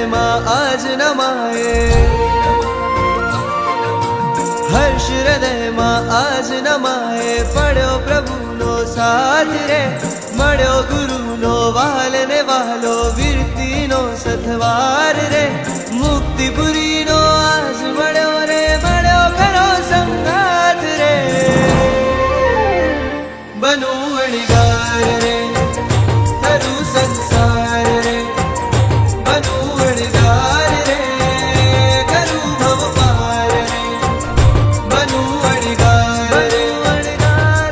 હૃદયમાં આજ નમાય, હર્ષ હૃદયમાં આજ નમાય. પડ્યો પ્રભુનો સાથ રે, મળ્યો ગુરુનો વાલ ને વાલો, વીરતીનો સથવાર રે, મુક્તિપુરીનો આજ મળ્યો રે, મળ્યો ખરો સંગાથ રે. બનું વણગાર રે, થરું સંસાર રે, બનું વણગાર રે, કરું ભવ પાર રે. બનું વણગાર રે,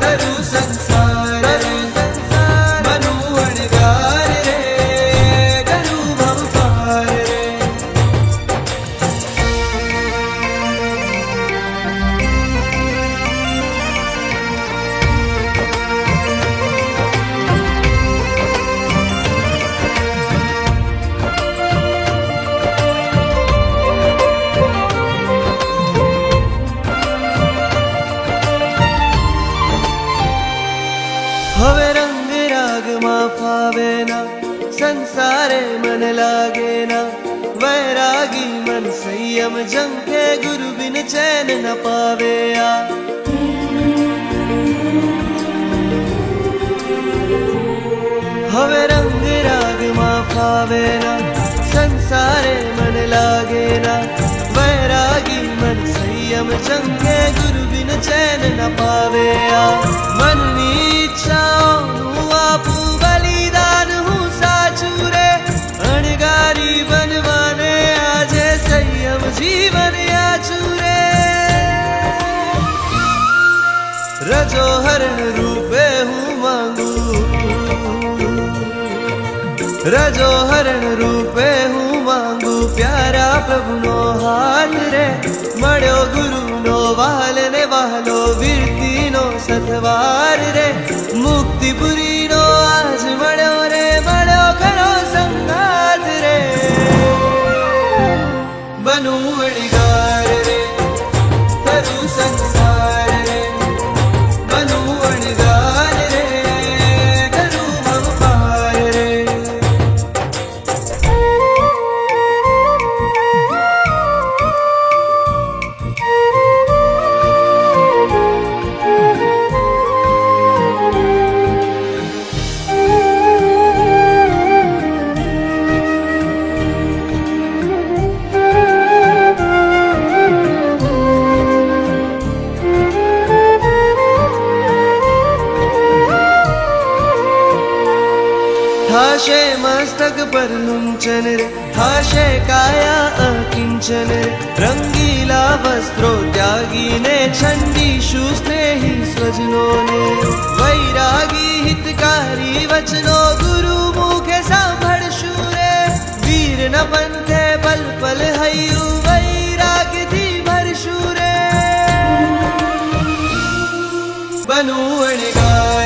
થરું સંસાર રે, બનું વણગાર રે, કરું ભવ પાર રે. હવે રંગ રાગમાં ફાવે ના, સંસારે મન લાગે ના. વૈરાગી મન સંયમ જંખે, ગુરુ બિન ચૈન ન પાવે આ. હવે રંગ રાગમાં ફાવે ના, સંસારે મન લાગે ના. વૈરાગી મન સંયમ જંખે, ગુરુ બિન ચૈન ન પાવે આ. મનની ઈચ્છાઓનું આપું બલિદાન હું સાચું રે, અણગારી બનવાને આજે સંયમ જીવન યાચું રે. રજો હરણ રૂપે હું માંગુ, રજો હરણ રૂપે હું માંગુ, પ્યારા પ્રભુનો હાથ રે. મળ્યો ગુરુનો વાલ ને વાલો, વીરતીનો સથવાર રે, મુક્તિપુરીનો આજ મળ્યો રે, મળ્યો ખરો સંગાથ રે. બનું વણગાર રે, થરું સંસાર રે, બનું વણગાર રે, કરું ભવ પાર રે. થાશે મસ્તક પર લુંચન રે, થાશે કાયા અકિંચન રે. રંગીલા વસ્ત્રો ત્યાગીને છંદીશું સ્નેહી સ્વજનોને. વૈરાગી હિતકારી વચનો ગુરુ મુખે સાંભળશું રે. વીર ન પંથે પલ પલ હૈયું, વૈરાગથી ભરશું રે. બનું વણગાર